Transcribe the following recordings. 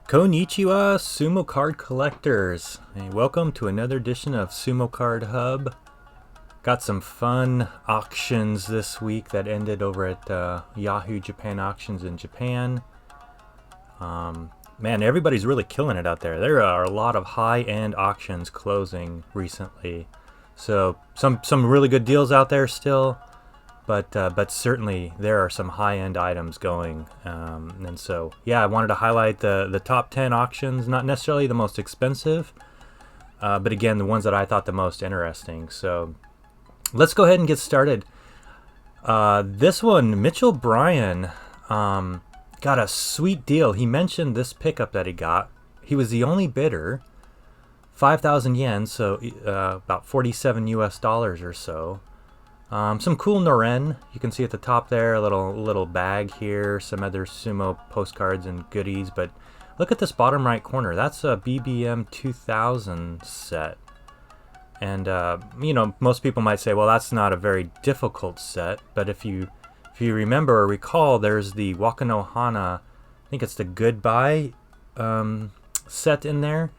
Konnichiwa, Sumo card collectors. Hey, welcome to another edition of Sumo Card Hub. Got some fun auctions this week that ended over at Yahoo Japan Auctions in Japan. Man, everybody's really killing it out there. There are a lot of high-end auctions closing recently. So some really good deals out there still. But certainly there are some high-end items going, and so yeah, I wanted to highlight the top 10 auctions, not necessarily the most expensive, but again the ones that I thought the most interesting. So let's go ahead and get started. This one, Mitchell Bryan, got a sweet deal. He mentioned this pickup that he got. He was the only bidder, 5,000 yen, so about $47 or so. Some cool Noren, you can see at the top there, a little bag here, some other Sumo postcards and goodies, but look at this bottom right corner. That's a BBM 2000 set. And most people might say, well, that's not a very difficult set, but if you remember or recall, there's the Wakano Hana, I think it's the Goodbye set in there.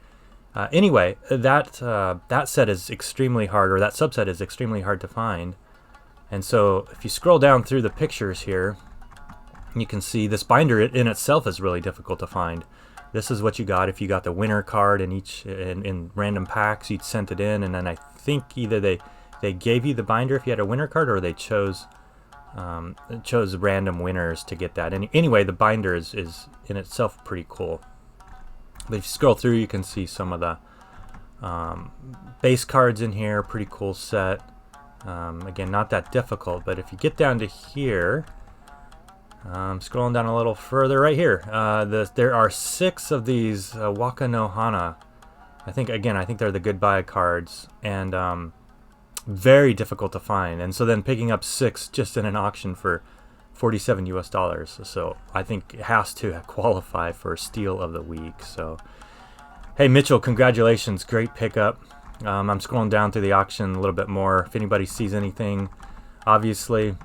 Anyway, that set is extremely hard, or that subset is extremely hard to find. And so if you scroll down through the pictures here, you can see this binder in itself is really difficult to find. This is what you got if you got the winner card in random packs. You'd sent it in, and then I think either they gave you the binder if you had a winner card, or they chose random winners to get that. And anyway, the binder is in itself pretty cool. But if you scroll through, you can see some of the base cards in here. Pretty cool set. Again, not that difficult, but if you get down to here, scrolling down a little further, right here, there are 6 of these Waka no Hana. I think they're the Goodbye cards, and very difficult to find. And so then picking up 6 just in an auction for $47. So I think it has to qualify for Steal of the Week. So, hey Mitchell, congratulations, great pickup. I'm scrolling down through the auction a little bit more. If anybody sees anything, obviously,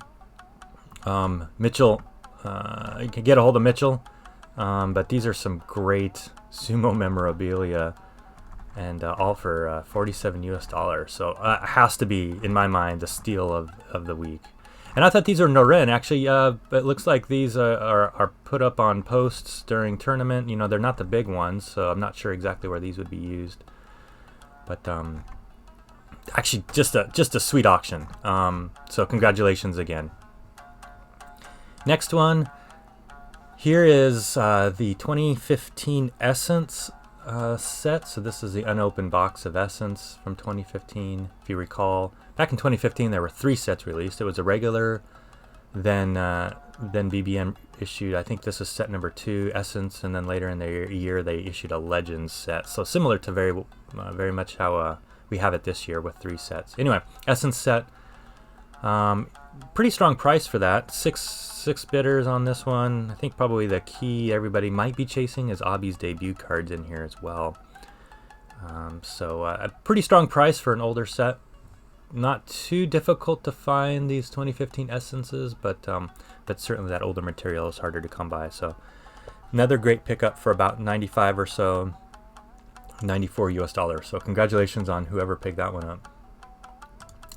Mitchell, you can get a hold of Mitchell. But these are some great Sumo memorabilia, and all for $47. So it has to be, in my mind, the steal of the week. And I thought these are Noren. Actually, it looks like these are put up on posts during tournament. You know, they're not the big ones, so I'm not sure exactly where these would be used. But actually, just a sweet auction. So congratulations again. Next one. Here is the 2015 Essence set. So this is the unopened box of Essence from 2015. If you recall, back in 2015 there were 3 sets released. It was a regular, then BBM issued, I think this is set number 2, Essence, and then later in the year they issued a Legends set. So similar to very much how we have it this year with 3 sets. Anyway, Essence set, pretty strong price for that. Six bidders on this one. I think probably the key everybody might be chasing is Abi's debut cards in here as well. So a pretty strong price for an older set. Not too difficult to find these 2015 Essences, but certainly that older material is harder to come by. So another great pickup for about 95 or so, $94. So congratulations on whoever picked that one up.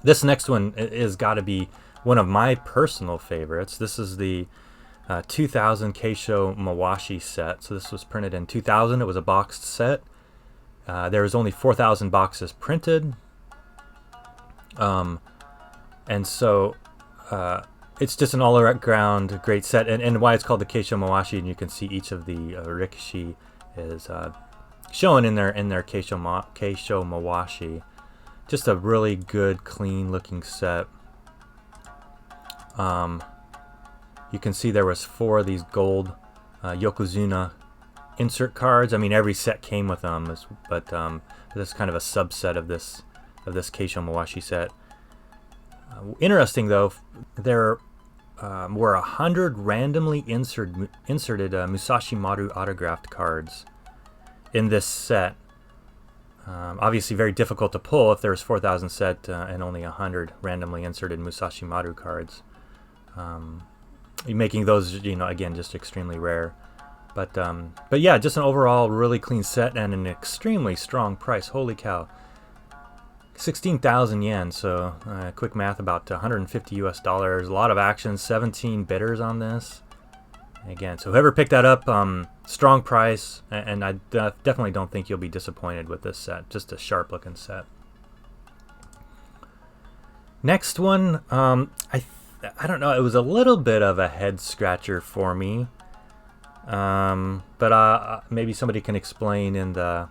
This next one is got to be one of my personal favorites. This is the 2000 Keisho Mawashi set. So this was printed in 2000. It was a boxed set. There was only 4,000 boxes printed. And so it's just an all-around great set, and why it's called the Keisho Mawashi, and you can see each of the rikishi is shown in their Keisho Mawashi. Just a really good, clean-looking set. You can see there was 4 of these gold Yokozuna insert cards. I mean, every set came with them, but this is kind of a subset of this Keisho Mawashi set. Interesting though, there were 100 randomly inserted Musashi Maru autographed cards in this set. Obviously very difficult to pull if there's 4,000 set and only 100 randomly inserted Musashi Maru cards. Making those, again, just extremely rare. But yeah, just an overall really clean set and an extremely strong price. Holy cow. 16,000 yen, so quick math, about 150 US dollars. A lot of action, 17 bidders on this. Again, so whoever picked that up, strong price, and I definitely don't think you'll be disappointed with this set. Just a sharp looking set. Next one, I don't know, it was a little bit of a head scratcher for me, but maybe somebody can explain in the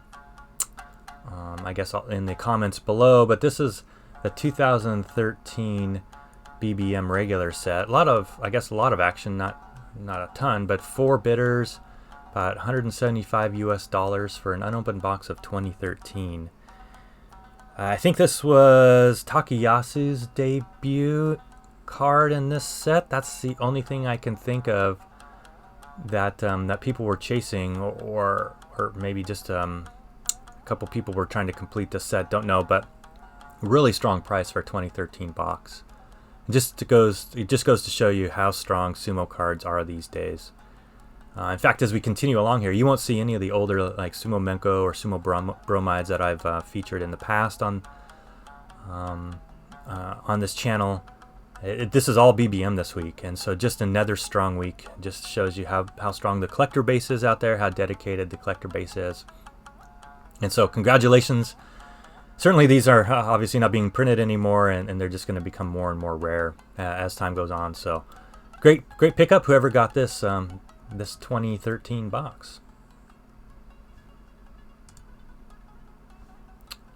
I guess in the comments below. But this is the 2013 BBM regular set. I guess a lot of action, not a ton, but 4 bidders, about 175 US dollars for an unopened box of 2013. I think this was Takayasu's debut card in this set. That's the only thing I can think of that that people were chasing, or maybe just a couple people were trying to complete the set. Don't know, but really strong price for a 2013 box. It just goes to show you how strong Sumo cards are these days. In fact, as we continue along here, you won't see any of the older like Sumo Menko or Sumo Bromides that I've featured in the past on this channel. This is all BBM this week, and so just another strong week. Just shows you how strong the collector base is out there, how dedicated the collector base is. And so congratulations. Certainly these are obviously not being printed anymore, and they're just going to become more and more rare as time goes on. So great pickup, whoever got this this 2013 box.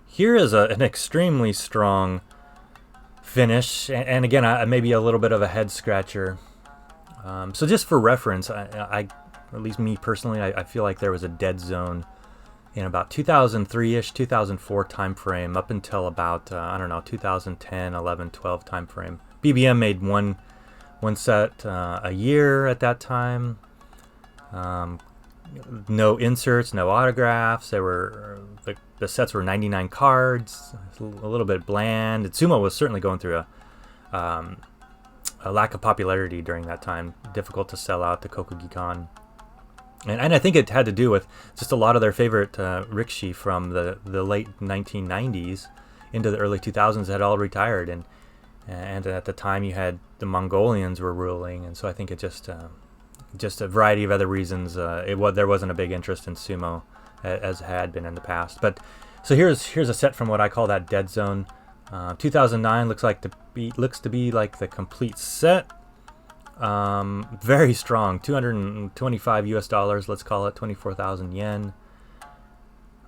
Here is an extremely strong finish, and again, maybe a little bit of a head scratcher. So just for reference, I at least me personally, I feel like there was a dead zone in about 2003-ish, 2004 time frame, up until about I don't know, 2010, 11, 12 time frame. BBM made one set a year at that time. No inserts, no autographs. There were the sets were 99 cards, a little bit bland. And Sumo was certainly going through a lack of popularity during that time. Difficult to sell out the Kokugikan. And I think it had to do with just a lot of their favorite rikishi from the late 1990s into the early 2000s had all retired, and at the time you had the Mongolians were ruling, and so I think it just a variety of other reasons. There wasn't a big interest in Sumo as had been in the past. But so here's a set from what I call that dead zone. 2009 looks to be like the complete set. Very strong, 225 US dollars, let's call it 24,000 yen.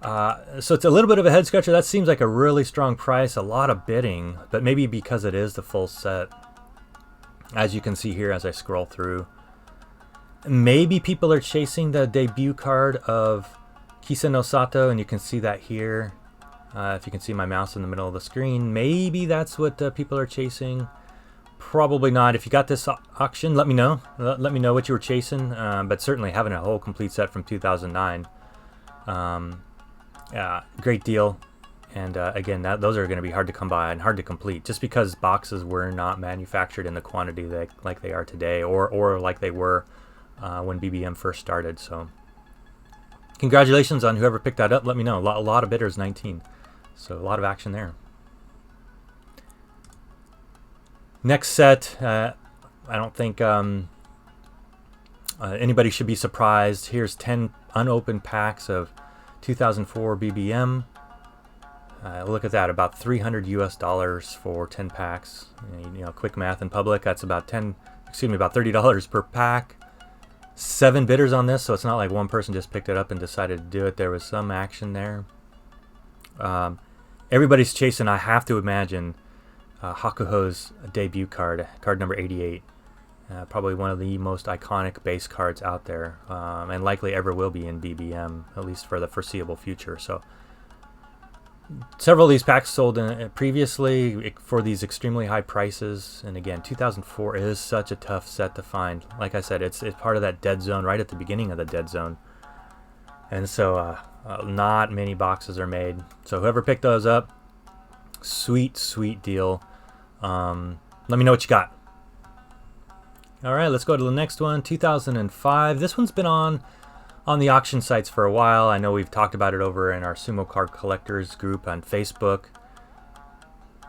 So it's a little bit of a head scratcher. That seems like a really strong price, a lot of bidding, but maybe because it is the full set, as you can see here as I scroll through. Maybe people are chasing the debut card of Kisen no Sato, and you can see that here. If you can see my mouse in the middle of the screen, maybe that's what people are chasing. Probably not. If you got this auction, let me know. Let me know what you were chasing. But certainly having a whole complete set from 2009, great deal. And again, those are going to be hard to come by and hard to complete, just because boxes were not manufactured in the quantity like they are today, or like they were when BBM first started. So congratulations on whoever picked that up. Let me know. A lot of bidders, 19. So a lot of action there. Next set, I don't think anybody should be surprised. Here's 10 unopened packs of 2004 BBM. Look at that, about 300 US dollars for 10 packs. You know, quick math in public, that's about $30 per pack. 7 bidders on this, so it's not like one person just picked it up and decided to do it. There was some action there. Everybody's chasing, I have to imagine, Hakuho's debut card number 88. Probably one of the most iconic base cards out there, and likely ever will be in BBM, at least for the foreseeable future. So several of these packs sold previously for these extremely high prices, and again, 2004 is such a tough set to find. Like I said, it's part of that dead zone, right at the beginning of the dead zone, and so not many boxes are made. So whoever picked those up, sweet deal. Let me know what you got. All right, let's go to the next one. 2005. This one's been on on the auction sites for a while. I know we've talked about it over in our Sumo Card Collectors group on Facebook.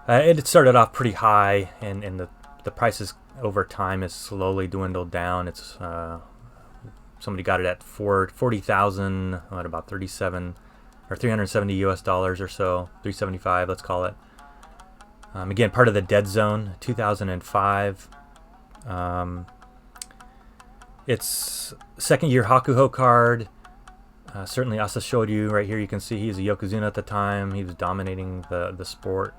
It started off pretty high, and the prices over time has slowly dwindled down. It's somebody got it at 40,000, what, about 37 or 370 US dollars or so, 375, let's call it. Again, part of the dead zone, 2005. It's second year Hakuho card. Certainly Asashoryu right here, you can see he's a Yokozuna at the time. He was dominating the sport.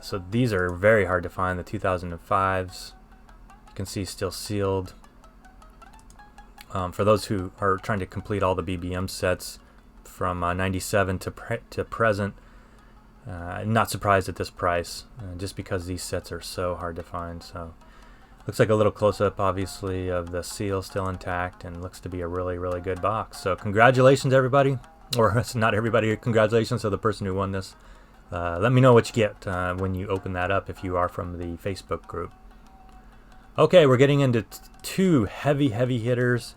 So these are very hard to find, the 2005s. You can see still sealed. For those who are trying to complete all the BBM sets from 97 to present, not surprised at this price, just because these sets are so hard to find. So looks like a little close-up, obviously, of the seal still intact, and looks to be a really, really good box. So congratulations, everybody. Or it's not everybody, congratulations to the person who won this. Let me know what you get when you open that up if you are from the Facebook group. Okay, we're getting into two heavy hitters.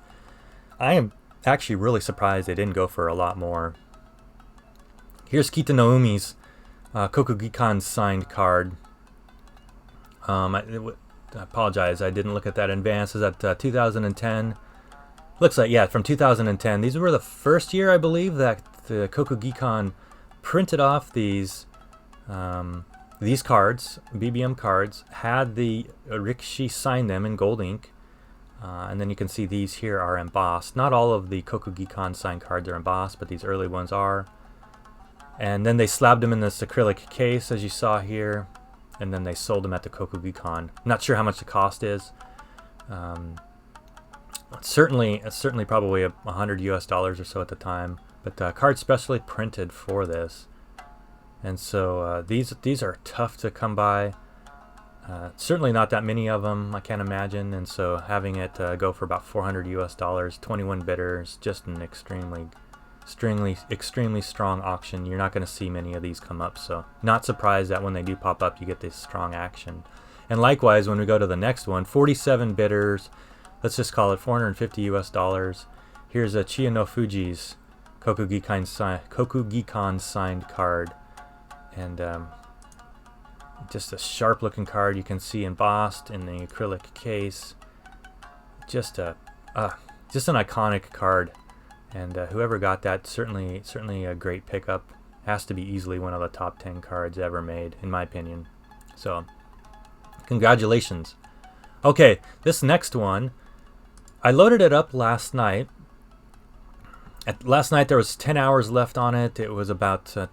I am actually really surprised they didn't go for a lot more. Here's Kita Naumi's Kokugikan signed card. I apologize, I didn't look at that in advance. Is that 2010? Looks like, yeah, from 2010. These were the first year, I believe, that the Kokugikan printed off these cards, BBM cards, had the Rikishi sign them in gold ink, and then you can see these here are embossed. Not all of the Kokugikan signed cards are embossed, but these early ones are. And then they slabbed them in this acrylic case, as you saw here, and then they sold them at the Kokugikan. Not sure how much the cost is. It's certainly probably $100 US or so at the time. But cards specially printed for this, and so these are tough to come by. Certainly not that many of them, I can't imagine, and so having it go for about $400 US, 21 bidders, just an extremely strong auction. You're not going to see many of these come up, so not surprised that when they do pop up, you get this strong action. And likewise, when we go to the next one, 47 bidders, let's just call it $450 US. Here's a Chiyo Fuji's Kokugikan signed card, and just a sharp looking card. You can see embossed in the acrylic case. Just an iconic card, and whoever got that, certainly a great pickup. Has to be easily one of the top 10 cards ever made, in my opinion. So congratulations. Okay, this next one, I loaded it up last night. Last night there was 10 hours left on it. It was about, the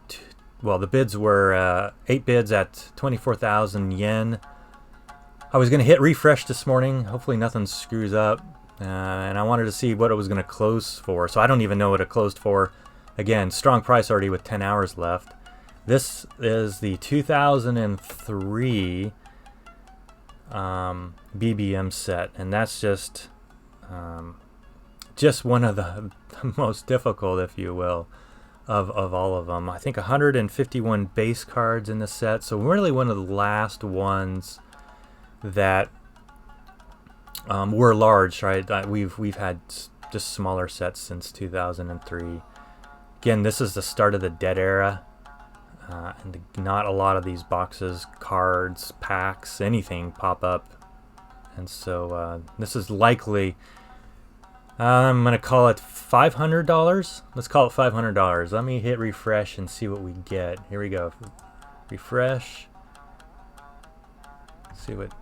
bids were 8 bids at 24,000 yen. I was going to hit refresh this morning. Hopefully nothing screws up. And I wanted to see what it was going to close for. So I don't even know what it closed for. Again, strong price already with 10 hours left. This is the 2003 BBM set. And that's just one of the most difficult, if you will, of all of them. I think 151 base cards in the set, so really one of the last ones that were large, right? We've had just smaller sets since 2003. Again, this is the start of the dead era, and not a lot of these boxes, cards, packs, anything pop up, and so this is likely. I'm going to call it $500. Let's call it $500. Let me hit refresh and see what we get. Here we go. Refresh. See what...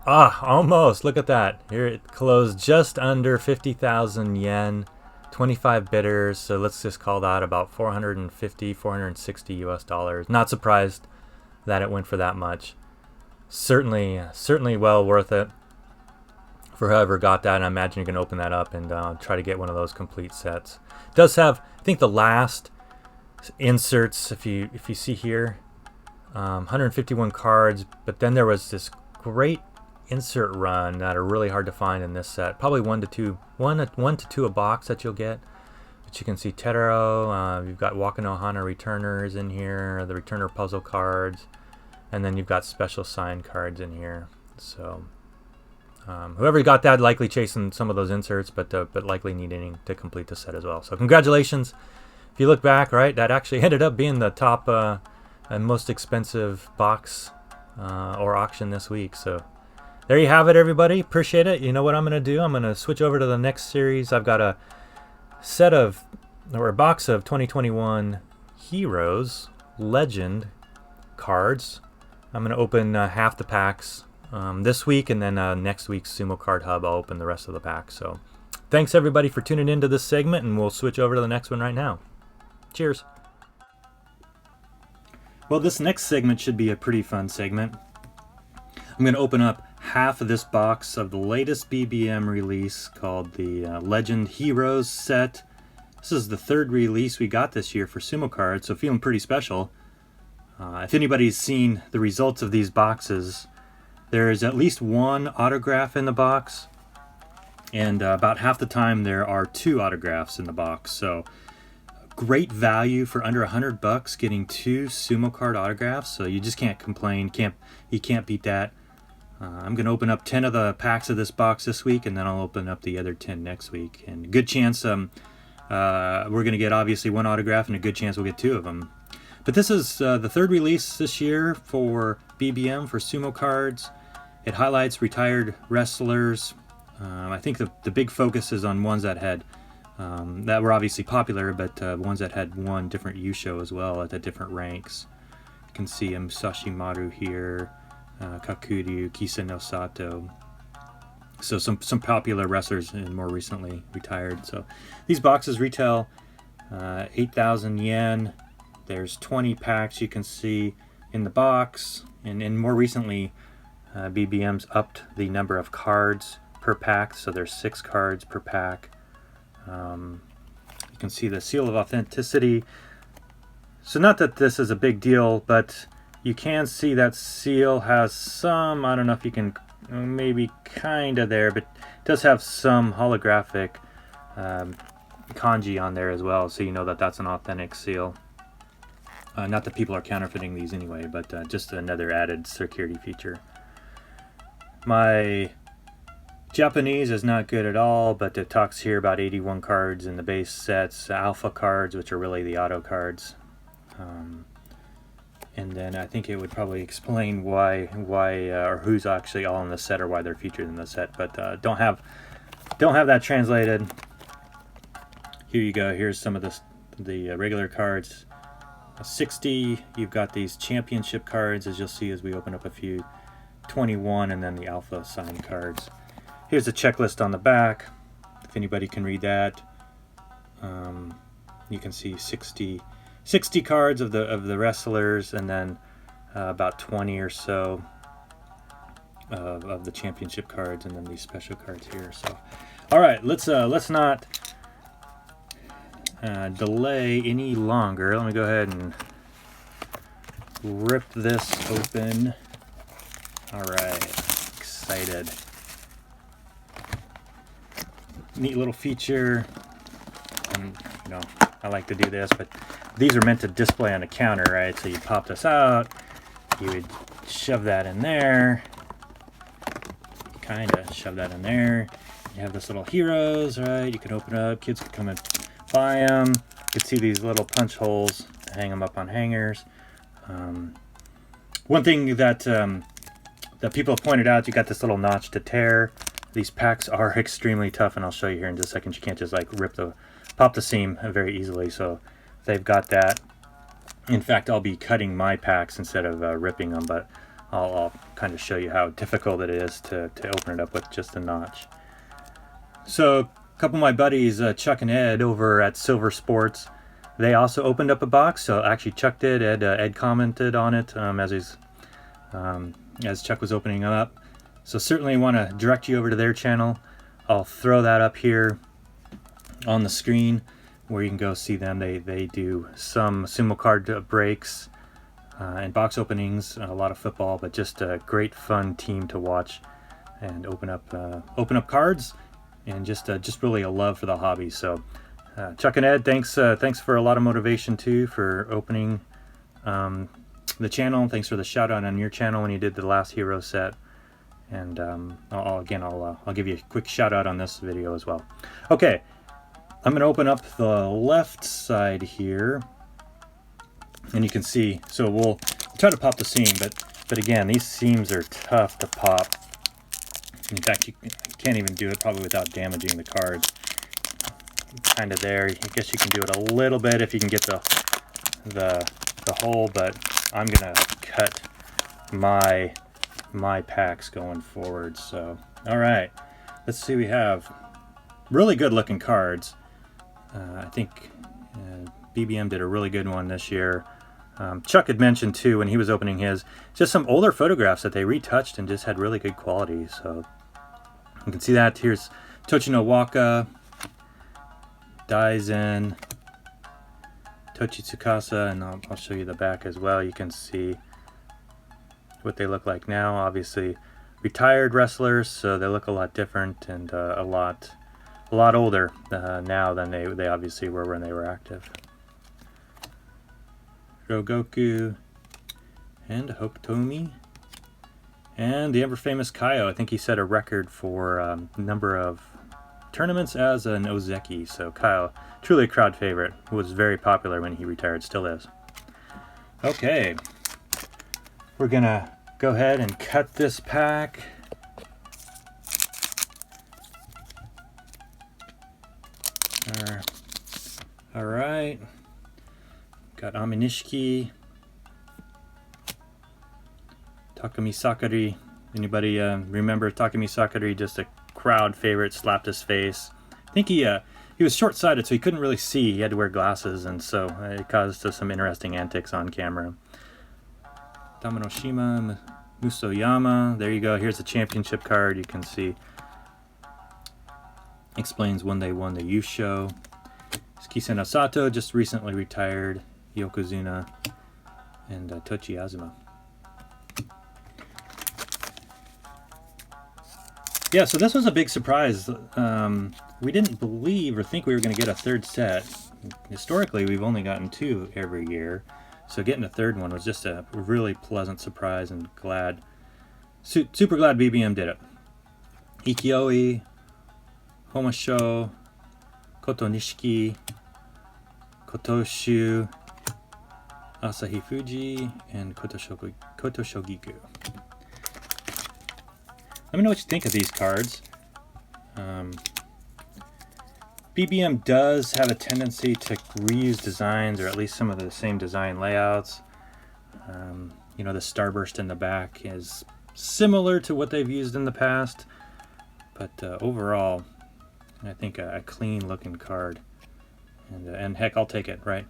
almost. Look at that. Here it closed just under 50,000 yen. 25 bidders. So let's just call that about 450, 460 US dollars. Not surprised that it went for that much. Certainly well worth it for whoever got that, and I imagine you're going to open that up and try to get one of those complete sets. It does have, I think, the last inserts, if you see here, 151 cards, but then there was this great insert run that are really hard to find in this set. Probably one to two a box that you'll get. But you can see Tetaro, you've got Wakanohana returners in here, the returner puzzle cards, and then you've got special signed cards in here. So Whoever got that likely chasing some of those inserts, but likely needing to complete the set as well. So congratulations. If you look back, right, that actually ended up being the top and most expensive box or auction this week. So there you have it, everybody. Appreciate it. You know what I'm going to do? I'm going to switch over to the next series. I've got a box of 2021 Heroes Legend cards. I'm going to open half the packs this week, and then next week's Sumo Card Hub, I'll open the rest of the pack. So thanks, everybody, for tuning into this segment, and we'll switch over to the next one right now. Cheers. Well, this next segment should be a pretty fun segment. I'm going to open up half of this box of the latest BBM release called the Legend Heroes set. This is the third release we got this year for Sumo cards, so feeling pretty special. If anybody's seen the results of these boxes, there is at least one autograph in the box, and about half the time there are 2 autographs in the box. So great value for under $100 getting 2 Sumo card autographs, so you just can't complain. You can't beat that. I'm going to open up 10 of the packs of this box this week, and then I'll open up the other 10 next week. And good chance we're going to get obviously 1 autograph, and a good chance we'll get 2 of them. But this is the third release this year for BBM for Sumo cards. It highlights retired wrestlers. I think the big focus is on ones that had that were obviously popular, but ones that had won different Yusho as well at the different ranks. You can see Musashi Maru here, Kakuryu, Kisa no Sato. So some popular wrestlers and more recently retired. So these boxes retail 8,000 yen. There's 20 packs you can see in the box, and more recently BBM's upped the number of cards per pack, so there's 6 cards per pack. You can see the seal of authenticity. So not that this is a big deal, but you can see that seal has some, I don't know if you can, maybe kind of there, but it does have some holographic kanji on there as well, so you know that that's an authentic seal. Not that people are counterfeiting these anyway, but just another added security feature. My Japanese is not good at all, but it talks here about 81 cards in the base sets, alpha cards, which are really the auto cards. And then I think it would probably explain why or who's actually all in the set or why they're featured in the set, but don't have that translated. Here you go. Here's some of the regular cards. 60. You've got these championship cards, as you'll see as we open up a few. 21, and then the alpha signed cards. Here's a checklist on the back, if anybody can read that. You can see 60 cards of the wrestlers, and then about 20 or so of the championship cards, and then these special cards here. So, all right, let's not delay any longer. Let me go ahead and rip this open. All right, excited. Neat little feature. And, I like to do this, but these are meant to display on a counter, right? So you pop this out, you would shove that in there, kind of shove that in there. You have this little heroes, right? You can open up, kids can come and buy them. You can see these little punch holes, hang them up on hangers. One thing that people have pointed out, you got this little notch to tear. These packs are extremely tough, and I'll show you here in just a second. You can't just like pop the seam very easily, so they've got that. In fact, I'll be cutting my packs instead of ripping them, but I'll kind of show you how difficult it is to open it up with just a notch. So a couple of my buddies, Chuck and Ed over at Silver Sports, they also opened up a box. So actually Chuck did, Ed commented on it as Chuck was opening it up. So certainly want to direct you over to their channel. I'll throw that up here on the screen where you can go see them. They do some Sumo card breaks and box openings, a lot of football, but just a great fun team to watch and open up cards, and just really a love for the hobby. So Chuck and Ed, thanks for a lot of motivation too for opening the channel. Thanks for the shout out on your channel when you did the last hero set. And I'll give you a quick shout out on this video as well. Okay, I'm going to open up the left side here, and you can see. So we'll try to pop the seam, but again, these seams are tough to pop. In fact, you can't even do it probably without damaging the cards. Kind of there. I guess you can do it a little bit if you can get the hole, but I'm gonna cut my packs going forward. So all right, let's see. We have really good looking cards. I think BBM did a really good one this year. Chuck had mentioned too when he was opening his, just some older photographs that they retouched and just had really good quality. So you can see that. Here's Tochino Waka, Daizen, Tochi Tsukasa, and I'll show you the back as well. You can see what they look like now. Obviously retired wrestlers, so they look a lot different and a lot older now than they obviously were when they were active. Rogoku and Hokutomi and the ever famous Kaio. I think he set a record for number of tournaments as an Ozeki. So Kaio, truly a crowd favorite, was very popular when he retired, still is. Okay, we're gonna go ahead and cut this pack. All right. Got Aminishiki, Takumi Sakari. Anybody remember Takumi Sakari? Just a crowd favorite, slapped his face. I think he was short-sighted, so he couldn't really see. He had to wear glasses, and so it caused some interesting antics on camera. Tamanoshima Musoyama. There you go. Here's the championship card. You can see. Explains when they won the Yusho. Kisena Sato, just recently retired. Yokozuna, and Tochi Azuma. Yeah, so this was a big surprise. We didn't believe or think we were going to get a third set. Historically, we've only gotten 2 every year, so getting a third one was just a really pleasant surprise, and glad, super glad BBM did it. Ikioi, Homasho, Koto Nishiki, Kotoshu, Asahi Fuji, and Koto Shogiku. Let me know what you think of these cards. BBM does have a tendency to reuse designs, or at least some of the same design layouts. You know, the starburst in the back is similar to what they've used in the past, but overall, I think a clean looking card. And heck, I'll take it, right?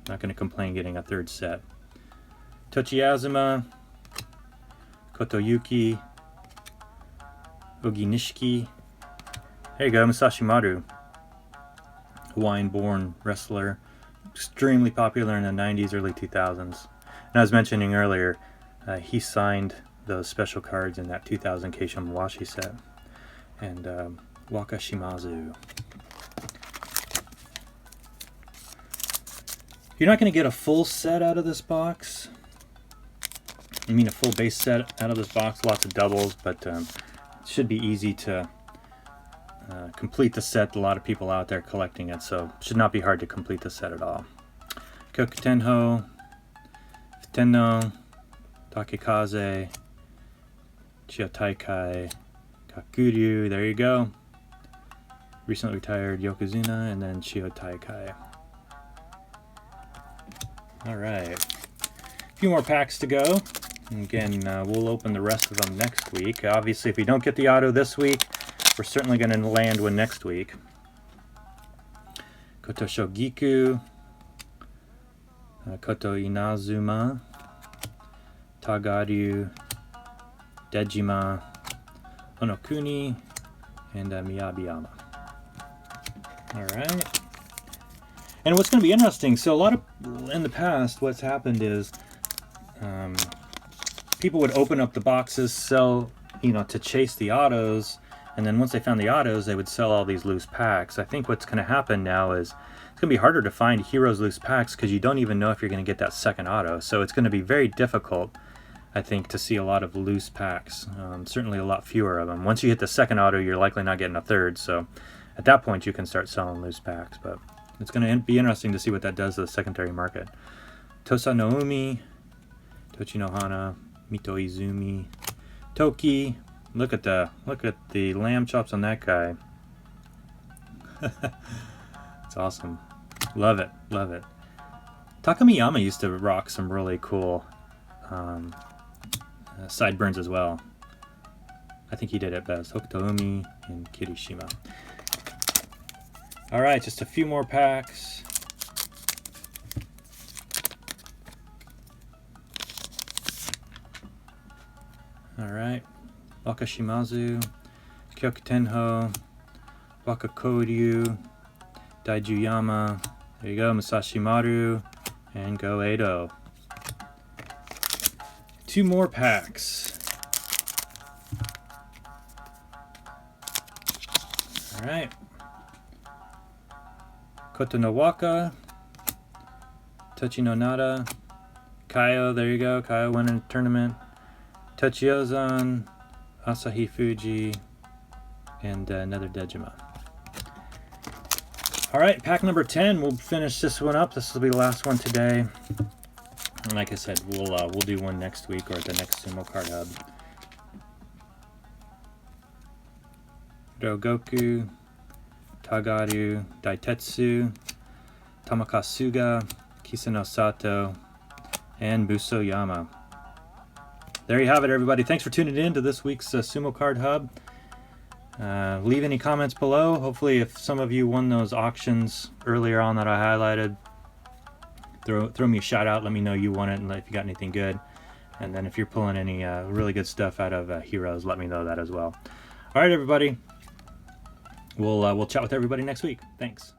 Not going to complain getting a third set. Tochi Azuma, Kotoyuki, Ogi Nishiki. There you go, Musashi Maru. Hawaiian-born wrestler. Extremely popular in the 90s, early 2000s. And I was mentioning earlier, he signed those special cards in that 2000 Keisha Mawashi set. And Waka Shimazu. You're not going to get a full set out of this box. I mean a full base set out of this box, lots of doubles, but it should be easy to complete the set. A lot of people out there collecting it, so it should not be hard to complete the set at all. Kokutenho, Futenno, Takekaze, Chiotaikai, Kakuryu, there you go. Recently retired Yokozuna, and then Chiotaikai. All right, a few more packs to go. And again, we'll open the rest of them next week. Obviously, if we don't get the auto this week, we're certainly going to land one next week. Koto Shogiku, Koto Inazuma, Tagaryu, Dejima, Onokuni, and Miyabiyama. All right. And what's going to be interesting, so a lot of, in the past, what's happened is people would open up the boxes, sell, you know, to chase the autos, and then once they found the autos, they would sell all these loose packs. I think what's going to happen now is it's going to be harder to find Heroes loose packs because you don't even know if you're going to get that second auto. So it's going to be very difficult I think, to see a lot of loose packs. Certainly a lot fewer of them. Once you hit the second auto, you're likely not getting a third, so at that point you can start selling loose packs, but it's going to be interesting to see what that does to the secondary market. Tosa no Umi, Tochi no Hana, Mito Izumi, Toki. Look at the lamb chops on that guy. It's awesome. Love it, love it. Takamiyama used to rock some really cool sideburns as well. I think he did it best. Hokuto Umi and Kirishima. Alright, just a few more packs. Alright. Wakashimazu, Kyokutenho, Wakakoryu, Daijuyama. There you go, Musashi Maru, and Go Edo. 2 more packs. Alright. Kotonowaka, Tochi no Nada, Kaio, there you go, Kaio won in a tournament, Tochiozan, Asahi Fuji, and another Dejima. Alright, pack number 10, we'll finish this one up. This will be the last one today. And like I said, we'll do one next week or at the next Sumo Card Hub. Rogoku, Tagaru, Daitetsu, Tamakasuga, Kisano Sato, and Busoyama. There you have it, everybody. Thanks for tuning in to this week's Sumo Card Hub. Leave any comments below. Hopefully, if some of you won those auctions earlier on that I highlighted, throw me a shout out. Let me know you won it and if you got anything good. And then if you're pulling any really good stuff out of Heroes, let me know that as well. All right, everybody. We'll chat with everybody next week. Thanks.